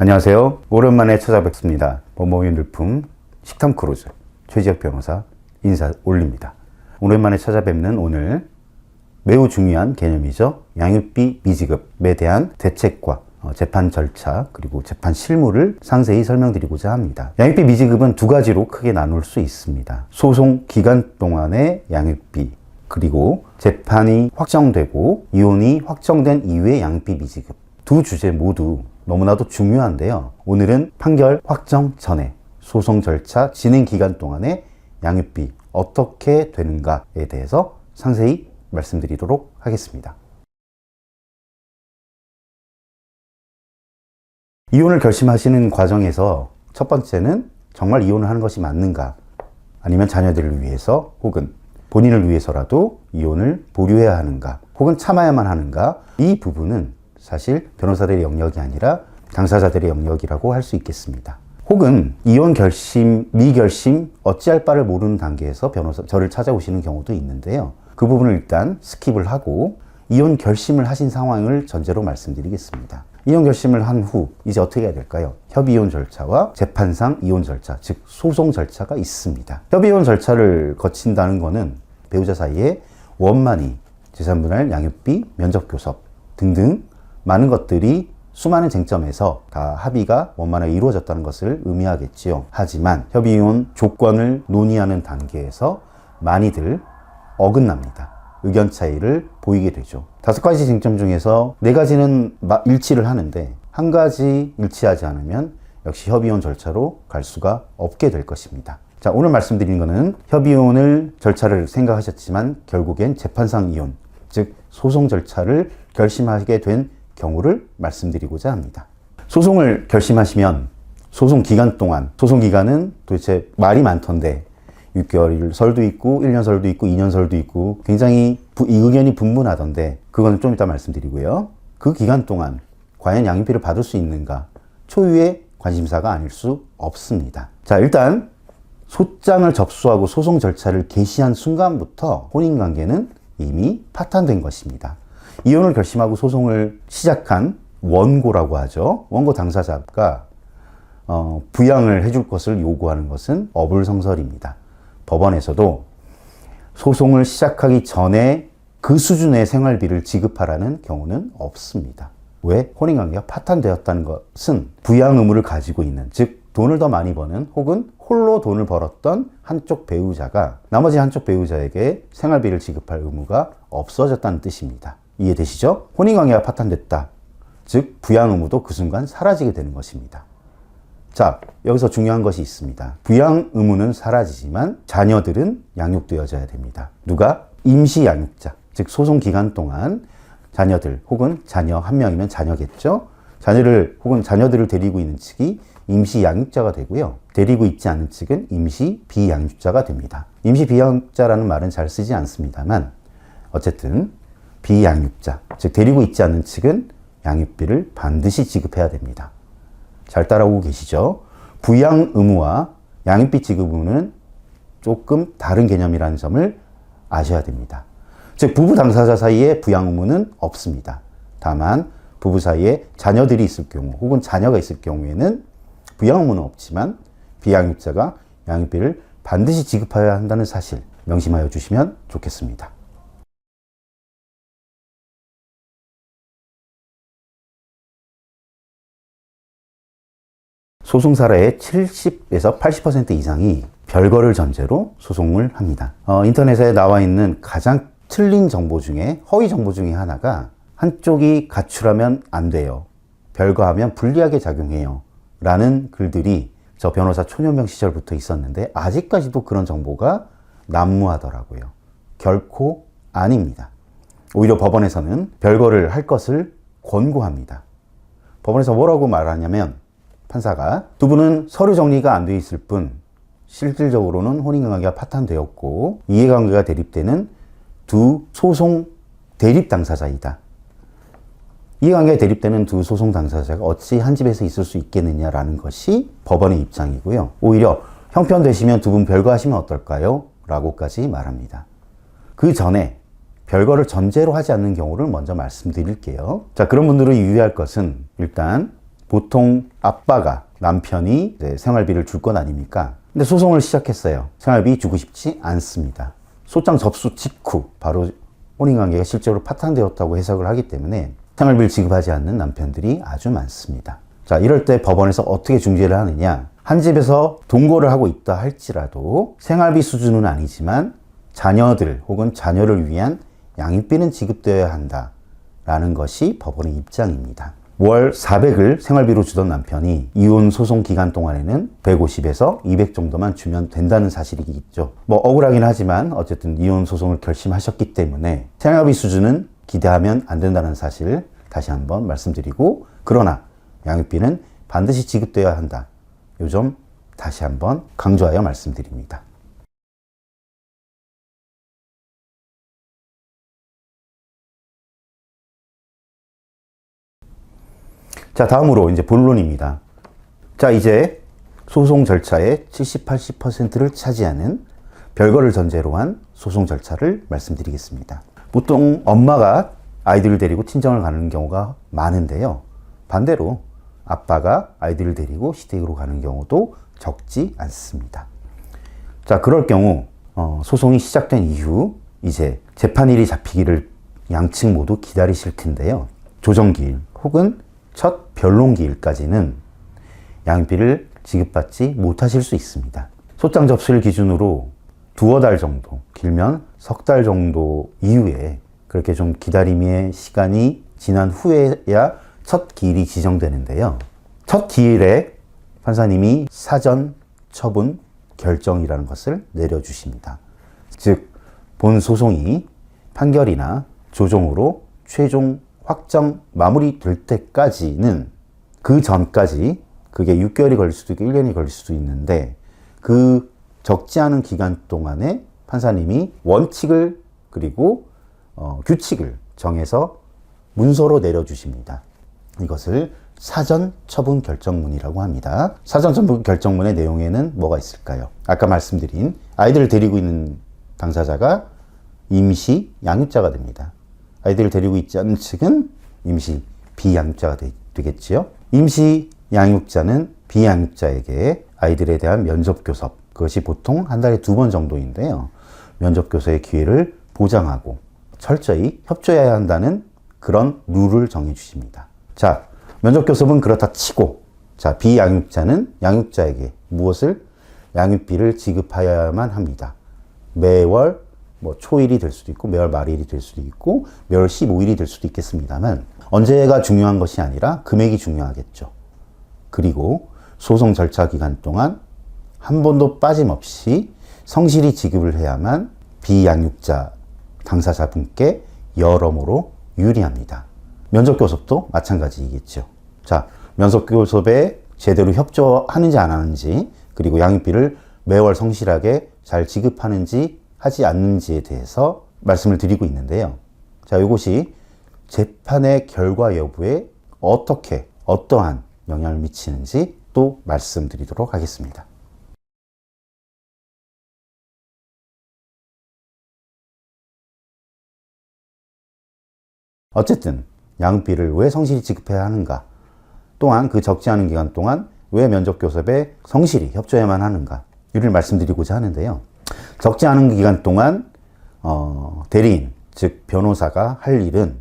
안녕하세요. 오랜만에 찾아뵙습니다. 법무법인 물품 식탐크루즈 최지혁 변호사 인사 올립니다. 오랜만에 찾아뵙는 오늘 매우 중요한 개념이죠. 양육비 미지급에 대한 대책과 재판 절차 그리고 재판 실무를 상세히 설명드리고자 합니다. 양육비 미지급은 두 가지로 크게 나눌 수 있습니다. 소송 기간 동안의 양육비 그리고 재판이 확정되고 이혼이 확정된 이후의 양육비 미지급. 두 주제 모두 너무나도 중요한데요. 오늘은 판결 확정 전에 소송 절차 진행 기간 동안의 양육비 어떻게 되는가에 대해서 상세히 말씀드리도록 하겠습니다. 이혼을 결심하시는 과정에서 첫 번째는 정말 이혼을 하는 것이 맞는가, 아니면 자녀들을 위해서 혹은 본인을 위해서라도 이혼을 보류해야 하는가, 혹은 참아야만 하는가, 이 부분은 사실 변호사들의 영역이 아니라 당사자들의 영역이라고 할 수 있겠습니다. 혹은 이혼 결심, 미결심 어찌할 바를 모르는 단계에서 저를 찾아오시는 경우도 있는데요. 그 부분을 일단 스킵을 하고 이혼 결심을 하신 상황을 전제로 말씀드리겠습니다. 이혼 결심을 한 후 이제 어떻게 해야 될까요? 협의이혼 절차와 재판상 이혼 절차, 즉 소송 절차가 있습니다. 협의이혼 절차를 거친다는 것은 배우자 사이에 원만히 재산분할, 양육비, 면접교섭 등등 많은 것들이 수많은 쟁점에서 다 합의가 원만하게 이루어졌다는 것을 의미하겠지요. 하지만 협의이혼 조건을 논의하는 단계에서 많이들 어긋납니다. 의견 차이를 보이게 되죠. 5가지 쟁점 중에서 4가지는 일치를 하는데 한 가지 일치하지 않으면 역시 협의이혼 절차로 갈 수가 없게 될 것입니다. 자, 오늘 말씀드린 것은 협의이혼을 절차를 생각하셨지만 결국엔 재판상 이혼, 즉 소송 절차를 결심하게 된 경우를 말씀드리고자 합니다. 소송을 결심하시면 소송 기간 동안, 소송 기간은 도대체 말이 많던데 6개월 설도 있고 1년 설도 있고 2년 설도 있고 굉장히 의견이 분분하던데 그건 좀 이따 말씀드리고요. 그 기간 동안 과연 양육비를 받을 수 있는가? 초유의 관심사가 아닐 수 없습니다. 자, 일단 소장을 접수하고 소송 절차를 개시한 순간부터 혼인관계는 이미 파탄된 것입니다. 이혼을 결심하고 소송을 시작한 원고라고 하죠. 원고 당사자가 부양을 해줄 것을 요구하는 것은 어불성설입니다. 법원에서도 소송을 시작하기 전에 그 수준의 생활비를 지급하라는 경우는 없습니다. 왜? 혼인관계가 파탄되었다는 것은 부양 의무를 가지고 있는, 즉 돈을 더 많이 버는 혹은 홀로 돈을 벌었던 한쪽 배우자가 나머지 한쪽 배우자에게 생활비를 지급할 의무가 없어졌다는 뜻입니다. 이해되시죠? 혼인관계가 파탄됐다. 즉 부양 의무도 그 순간 사라지게 되는 것입니다. 자, 여기서 중요한 것이 있습니다. 부양 의무는 사라지지만 자녀들은 양육되어져야 됩니다. 누가? 임시 양육자. 즉 소송 기간 동안 자녀들 혹은 자녀 한 명이면 자녀겠죠. 자녀를 혹은 자녀들을 데리고 있는 측이 임시 양육자가 되고요. 데리고 있지 않은 측은 임시 비양육자가 됩니다. 임시 비양육자라는 말은 잘 쓰지 않습니다만 어쨌든 비양육자, 즉 데리고 있지 않는 측은 양육비를 반드시 지급해야 됩니다. 잘 따라오고 계시죠? 부양 의무와 양육비 지급 의무는 조금 다른 개념이라는 점을 아셔야 됩니다. 즉 부부 당사자 사이에 부양 의무는 없습니다. 다만 부부 사이에 자녀들이 있을 경우 혹은 자녀가 있을 경우에는 부양 의무는 없지만 비양육자가 양육비를 반드시 지급해야 한다는 사실 명심하여 주시면 좋겠습니다. 소송 사례의 70에서 80% 이상이 별거를 전제로 소송을 합니다. 인터넷에 나와 있는 가장 틀린 정보 중에 허위 정보 중에 하나가 한쪽이 가출하면 안 돼요. 별거하면 불리하게 작용해요. 라는 글들이 저 변호사 초년병 시절부터 있었는데 아직까지도 그런 정보가 난무하더라고요. 결코 아닙니다. 오히려 법원에서는 별거를 할 것을 권고합니다. 법원에서 뭐라고 말하냐면 판사가 두 분은 서류 정리가 안 돼 있을 뿐 실질적으로는 혼인관계가 파탄되었고 이해관계가 대립되는 두 소송 대립 당사자이다. 이해관계가 대립되는 두 소송 당사자가 어찌 한 집에서 있을 수 있겠느냐라는 것이 법원의 입장이고요. 오히려 형편되시면 두 분 별거하시면 어떨까요? 라고까지 말합니다. 그 전에 별거를 전제로 하지 않는 경우를 먼저 말씀드릴게요. 자, 그런 분들은 유의할 것은 일단 보통 아빠가 남편이 이제 생활비를 줄 것 아닙니까? 근데 소송을 시작했어요. 생활비 주고 싶지 않습니다. 소장 접수 직후 바로 혼인관계가 실제로 파탄되었다고 해석을 하기 때문에 생활비를 지급하지 않는 남편들이 아주 많습니다. 자, 이럴 때 법원에서 어떻게 중재를 하느냐? 한 집에서 동거를 하고 있다 할지라도 생활비 수준은 아니지만 자녀들 혹은 자녀를 위한 양육비는 지급되어야 한다라는 것이 법원의 입장입니다. 월 400을 생활비로 주던 남편이 이혼 소송 기간 동안에는 150에서 200 정도만 주면 된다는 사실이 있죠. 뭐 억울하긴 하지만 어쨌든 이혼 소송을 결심하셨기 때문에 생활비 수준은 기대하면 안 된다는 사실 다시 한번 말씀드리고, 그러나 양육비는 반드시 지급되어야 한다. 이 점 다시 한번 강조하여 말씀드립니다. 자, 다음으로 이제 본론입니다. 자, 이제 소송 절차의 70, 80%를 차지하는 별거를 전제로 한 소송 절차를 말씀드리겠습니다. 보통 엄마가 아이들을 데리고 친정을 가는 경우가 많은데요. 반대로 아빠가 아이들을 데리고 시댁으로 가는 경우도 적지 않습니다. 자, 그럴 경우 소송이 시작된 이후 이제 재판일이 잡히기를 양측 모두 기다리실 텐데요. 조정기일 혹은 첫 변론기일까지는 양육비를 지급받지 못하실 수 있습니다. 소장 접수를 기준으로 두어 달 정도, 길면 석 달 정도 이후에 그렇게 좀 기다림의 시간이 지난 후에야 첫 기일이 지정되는데요. 첫 기일에 판사님이 사전 처분 결정이라는 것을 내려주십니다. 즉, 본 소송이 판결이나 조정으로 최종 확정 마무리될 때까지는, 그 전까지 그게 6개월이 걸릴 수도 있고 1년이 걸릴 수도 있는데, 그 적지 않은 기간 동안에 판사님이 원칙을 그리고 규칙을 정해서 문서로 내려주십니다. 이것을 사전 처분 결정문이라고 합니다. 사전 처분 결정문의 내용에는 뭐가 있을까요? 아까 말씀드린 아이들을 데리고 있는 당사자가 임시 양육자가 됩니다. 아이들을 데리고 있지 않은 측은 임시 비양육자가 되겠지요. 임시 양육자는 비양육자에게 아이들에 대한 면접교섭, 그것이 보통 한 달에 2번 정도인데요. 면접교섭의 기회를 보장하고 철저히 협조해야 한다는 그런 룰을 정해 주십니다. 자, 면접교섭은 그렇다 치고, 자, 비양육자는 양육자에게 무엇을? 양육비를 지급하여야만 합니다. 매월 초일이 될 수도 있고 매월 말일이 될 수도 있고 매월 15일이 될 수도 있겠습니다만, 언제가 중요한 것이 아니라 금액이 중요하겠죠. 그리고 소송 절차 기간 동안 한 번도 빠짐없이 성실히 지급을 해야만 비양육자 당사자분께 여러모로 유리합니다. 면접교섭도 마찬가지이겠죠. 자, 면접교섭에 제대로 협조하는지 안 하는지, 그리고 양육비를 매월 성실하게 잘 지급하는지 하지 않는지에 대해서 말씀을 드리고 있는데요. 자, 이것이 재판의 결과 여부에 어떠한 영향을 미치는지 또 말씀드리도록 하겠습니다. 어쨌든 양육비를 왜 성실히 지급해야 하는가, 또한 그 적지 않은 기간 동안 왜 면접교섭에 성실히 협조해야만 하는가, 이를 말씀드리고자 하는데요. 적지 않은 기간 동안 대리인, 즉 변호사가 할 일은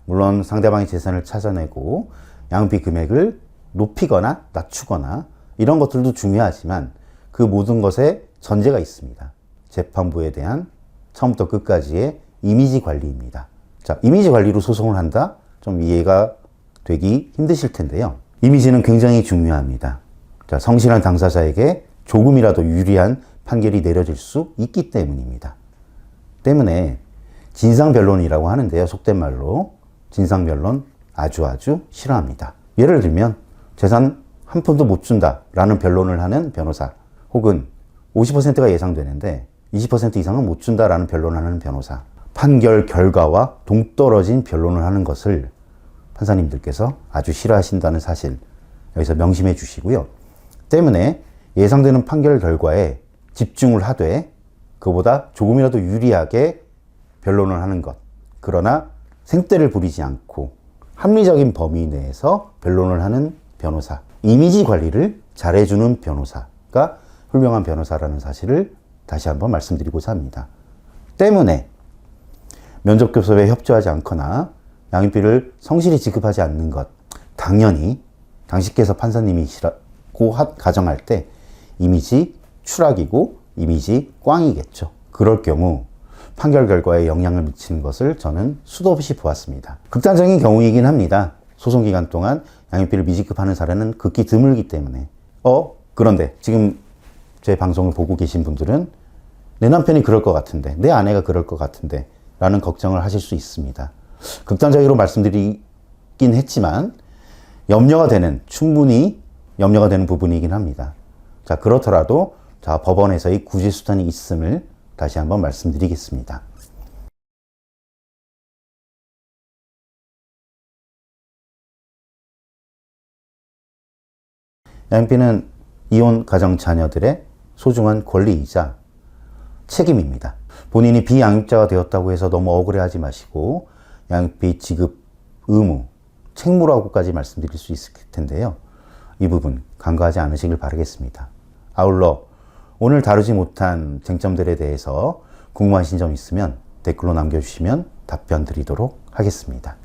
물론 상대방의 재산을 찾아내고 양육비 금액을 높이거나 낮추거나 이런 것들도 중요하지만, 그 모든 것에 전제가 있습니다. 재판부에 대한 처음부터 끝까지의 이미지 관리입니다. 자, 이미지 관리로 소송을 한다? 좀 이해가 되기 힘드실 텐데요. 이미지는 굉장히 중요합니다. 자, 성실한 당사자에게 조금이라도 유리한 판결이 내려질 수 있기 때문입니다. 때문에 진상변론이라고 하는데요. 속된 말로 진상변론 아주 싫어합니다. 예를 들면 재산 한 푼도 못 준다라는 변론을 하는 변호사, 혹은 50%가 예상되는데 20% 이상은 못 준다라는 변론을 하는 변호사, 판결 결과와 동떨어진 변론을 하는 것을 판사님들께서 아주 싫어하신다는 사실 여기서 명심해 주시고요. 때문에 예상되는 판결 결과에 집중을 하되 그보다 조금이라도 유리하게 변론을 하는 것, 그러나 생떼를 부리지 않고 합리적인 범위 내에서 변론을 하는 변호사, 이미지 관리를 잘해주는 변호사가 훌륭한 변호사라는 사실을 다시 한번 말씀드리고자 합니다. 때문에 면접교섭에 협조하지 않거나 양육비를 성실히 지급하지 않는 것, 당연히 당신께서 판사님이시라고 가정할 때 이미지 추락이고 이미지 꽝이겠죠. 그럴 경우 판결 결과에 영향을 미치는 것을 저는 수도 없이 보았습니다. 극단적인 경우이긴 합니다. 소송 기간 동안 양육비를 미지급하는 사례는 극히 드물기 때문에. 그런데 지금 제 방송을 보고 계신 분들은 내 남편이 그럴 것 같은데, 내 아내가 그럴 것 같은데 라는 걱정을 하실 수 있습니다. 극단적으로 말씀드리긴 했지만 충분히 염려가 되는 부분이긴 합니다. 자, 그렇더라도 법원에서의 구제수단이 있음을 다시 한번 말씀드리겠습니다. 양육비는 이혼 가정 자녀들의 소중한 권리이자 책임입니다. 본인이 비양육자가 되었다고 해서 너무 억울해하지 마시고 양육비 지급 의무, 책무라고까지 말씀드릴 수 있을 텐데요. 이 부분 간과하지 않으시길 바라겠습니다. 아울러 오늘 다루지 못한 쟁점들에 대해서 궁금하신 점 있으면 댓글로 남겨주시면 답변 드리도록 하겠습니다.